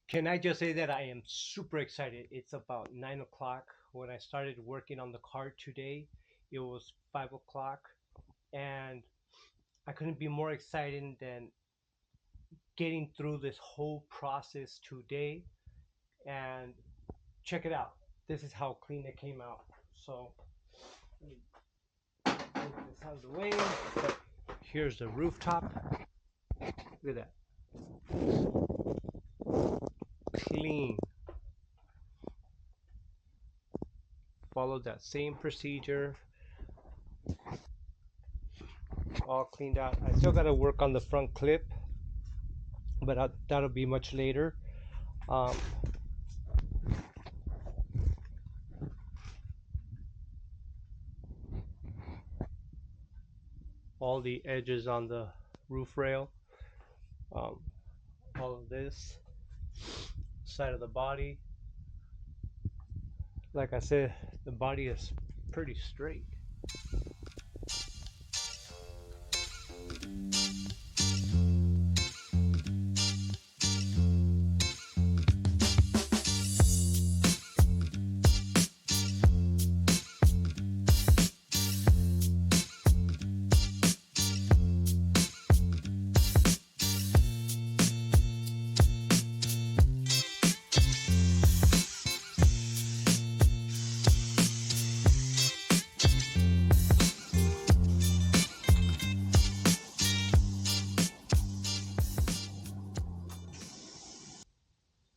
Can I just say that I am super excited? It's about 9 o'clock. When I started working on the car today, it was 5 o'clock, and I couldn't be more excited than getting through this whole process today. And check it out. This is how clean it came out. So, let me move this out of the way. But here's the rooftop. Look at that. Clean. Followed that same procedure. All cleaned out. I still got to work on the front clip, but that'll be much later. All the edges on the roof rail, all of this side of the body. Like I said, the body is pretty straight.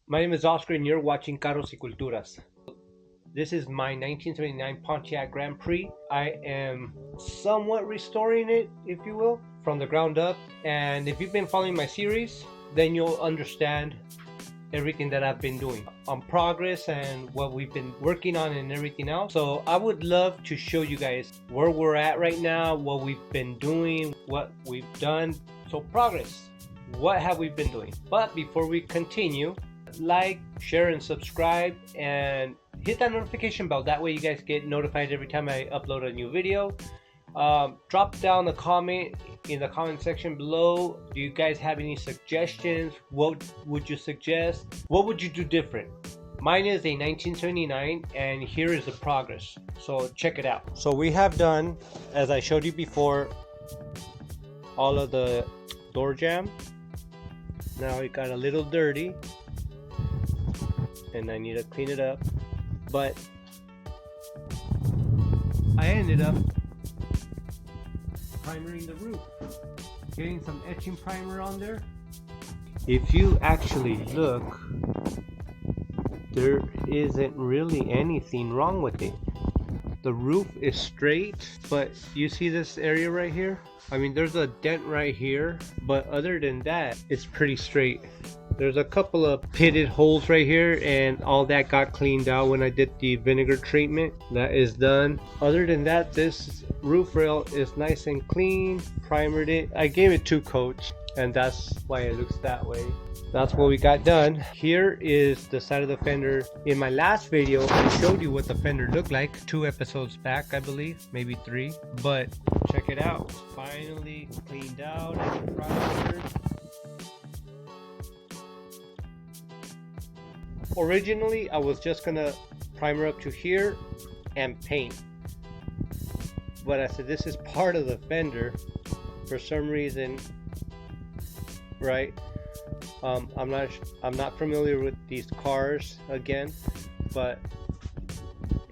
My name is Oscar and you're watching Carros y Culturas. This is my 1979 Pontiac Grand Prix. I am somewhat restoring it, if you will, from the ground up. And if you've been following my series, then you'll understand everything that I've been doing on progress and what we've been working on and everything else. So I would love to show you guys where we're at right now, what we've been doing, what we've done. So progress, what have we been doing? But before we continue, like, share, and subscribe, and hit that notification bell. That way you guys get notified every time I upload a new video. Drop down a comment in the comment section below. Do you guys have any suggestions? What would you suggest? What would you do different? Mine is a 1979, and here is the progress. So check it out. So we have done, as I showed you before, all of the door jamb. Now it got a little dirty, and I need to clean it up, but I ended up primering the roof, getting some etching primer on there. If you actually look, there isn't really anything wrong with it. The roof is straight, but you see this area right here? I mean, there's a dent right here, but other than that, it's pretty straight. There's a couple of pitted holes right here, and all that got cleaned out when I did the vinegar treatment. That is done. Other than that, this roof rail is nice and clean. Primered it. I gave it 2 coats, and that's why it looks that way. That's what we got done. Here is the side of the fender. In my last video, I showed you what the fender looked like 2 episodes back, I believe, maybe 3. But check it out. Finally cleaned out and primered. Originally, I was just gonna primer up to here and paint, but I said this is part of the fender for some reason, right? I'm not familiar with these cars again, but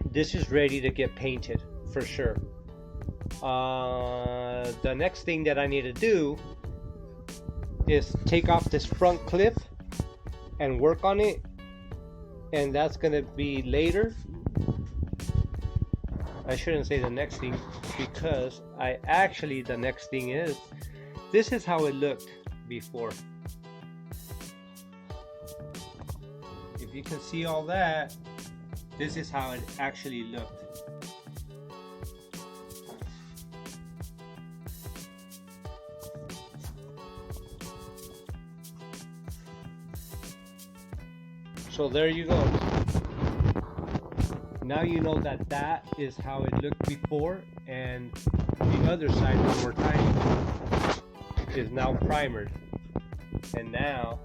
this is ready to get painted for sure. The next thing that I need to do is take off this front clip and work on it, and that's gonna be later. I shouldn't say the next thing, because the next thing is, this is how it looked before. If you can see all that, this is how it actually looked. So there you go. Now you know that that is how it looked before, and the other side, one more time, is now primered. And now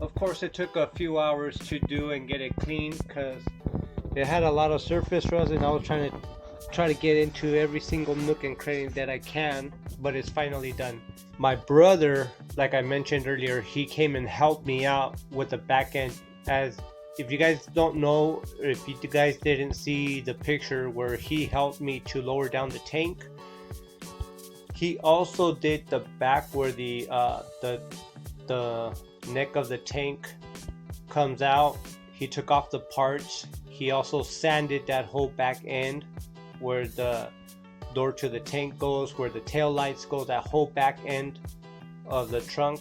Of course, it took a few hours to do and get it clean because it had a lot of surface rust, and I was trying to get into every single nook and cranny that I can, but it's finally done. My brother, like I mentioned earlier, he came and helped me out with the back end. As if you guys don't know, if you guys didn't see the picture where he helped me to lower down the tank, he also did the back where the neck of the tank comes out. He took off the parts. He also sanded that whole back end where the door to the tank goes, where the tail lights go, that whole back end of the trunk,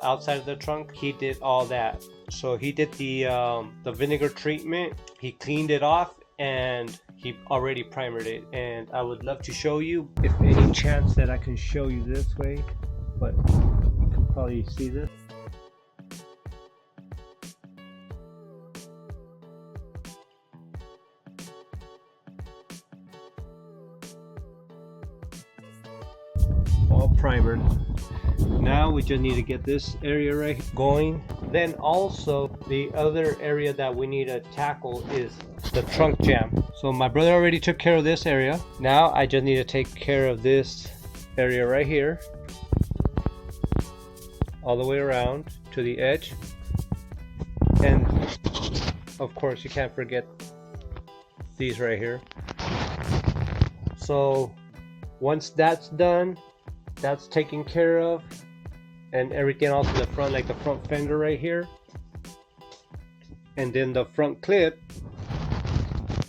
outside of the trunk. He did all that. So he did the vinegar treatment. He cleaned it off and he already primered it. And I would love to show you, if any chance that I can show you this way, but you can probably see this. All primered. Now we just need to get this area right going. Then also the other area that we need to tackle is the trunk jam. So my brother already took care of this area. Now I just need to take care of this area right here, all the way around to the edge. And of course you can't forget these right here. So once that's done, that's taken care of, and everything else in the front, like the front fender right here, and then the front clip,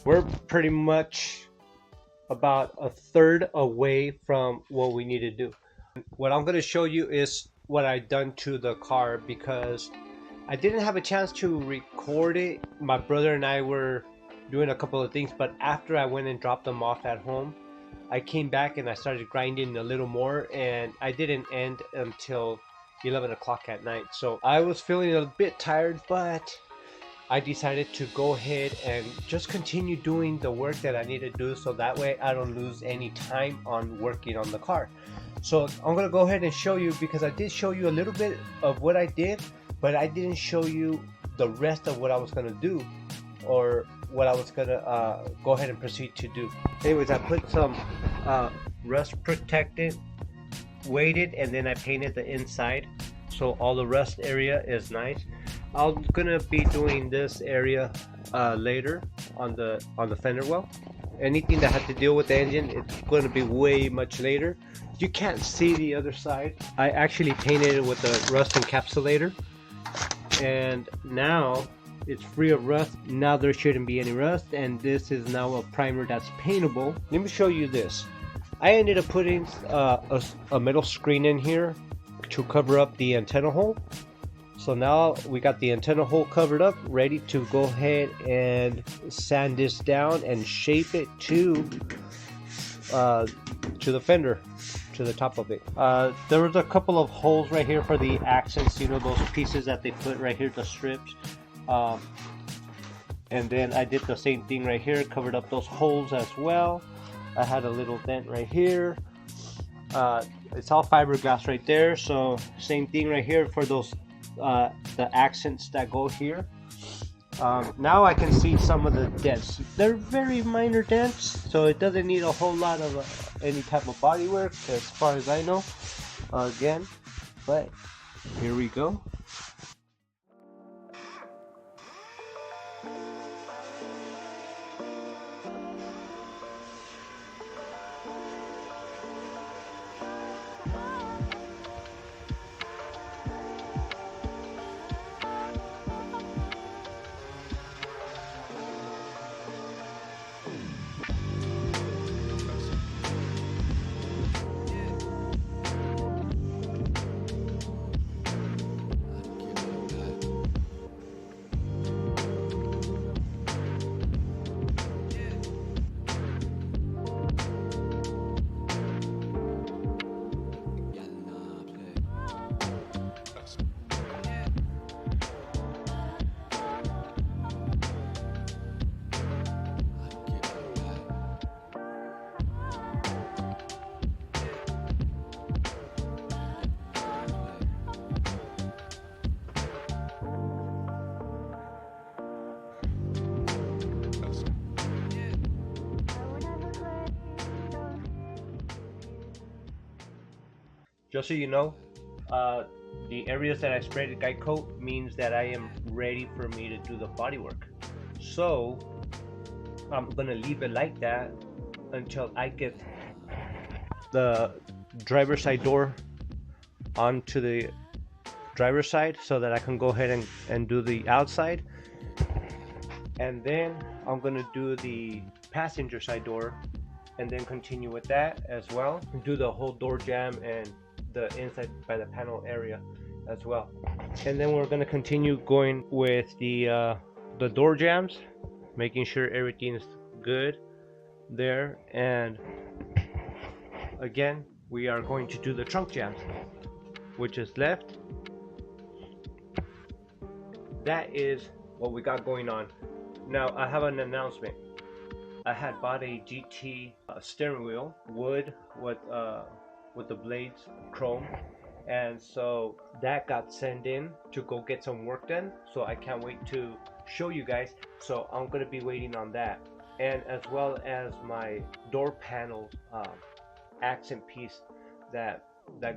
we're pretty much about a third away from what we need to do. What I'm going to show you is what I've done to the car, because I didn't have a chance to record it. My brother and I were doing a couple of things, but after I went and dropped them off at home, I came back and I started grinding a little more, and I didn't end until 11 o'clock at night. So I was feeling a bit tired, but I decided to go ahead and just continue doing the work that I need to do, so that way I don't lose any time on working on the car. So I'm gonna go ahead and show you, because I did show you a little bit of what I did, but I didn't show you the rest of what I was gonna do, or what I was gonna go ahead and proceed to do. Anyways, I put some rust protectant, weighted, and then I painted the inside, so all the rust area is nice. I'm gonna be doing this area later on the fender well. Anything that has to deal with the engine, it's going to be way much later. You can't see the other side. I actually painted it with a rust encapsulator, and now it's free of rust. Now there shouldn't be any rust, and this is now a primer that's paintable. Let me show you this. I ended up putting a metal screen in here to cover up the antenna hole. So now we got the antenna hole covered up, ready to go ahead and sand this down and shape it to the fender, to the top of it. There was a couple of holes right here for the accents, you know, those pieces that they put right here, the strips. And then I did the same thing right here, covered up those holes as well. I had a little dent right here. It's all fiberglass right there, so same thing right here for those the accents that go here. Now I can see some of the dents. They're very minor dents, so it doesn't need a whole lot of any type of body work as far as I know, again. But here we go. Just so you know, the areas that I sprayed the guide coat means that I am ready for me to do the bodywork. So I'm gonna leave it like that until I get the driver's side door onto the driver's side so that I can go ahead and do the outside. And then I'm gonna do the passenger side door and then continue with that as well. Do the whole door jamb and the inside by the panel area as well. And then we're gonna continue going with the door jambs, making sure everything is good there. And again, we are going to do the trunk jambs, which is left. That is what we got going on. Now I have an announcement. I had bought a GT steering wheel, wood with the blades chrome, and so that got sent in to go get some work done. So I can't wait to show you guys. So I'm gonna be waiting on that, and as well as my door panel accent piece that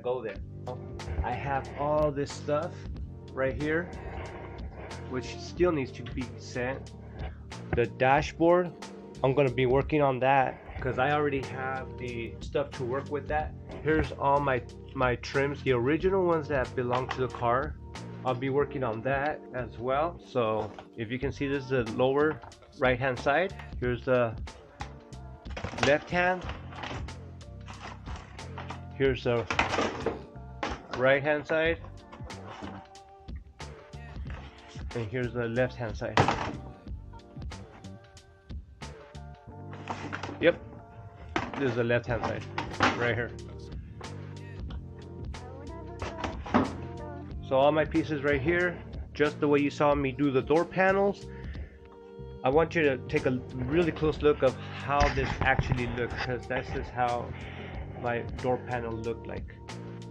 go there. I have all this stuff right here, which still needs to be sent. The dashboard, I'm gonna be working on that because I already have the stuff to work with that. Here's all my trims, the original ones that belong to the car. I'll be working on that as well. So if you can see, this is the lower right hand side. Here's the left hand. Here's the right hand side. And here's the left hand side. Yep, this is the left hand side right here. So all my pieces right here, just the way you saw me do the door panels. I want you to take a really close look of how this actually looks, because that's just how my door panel looked like.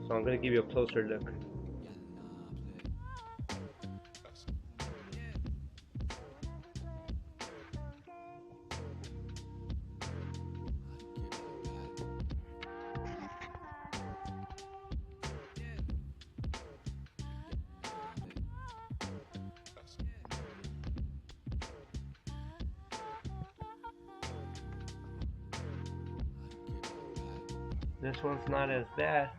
So I'm going to give you a closer look. This one's not as bad.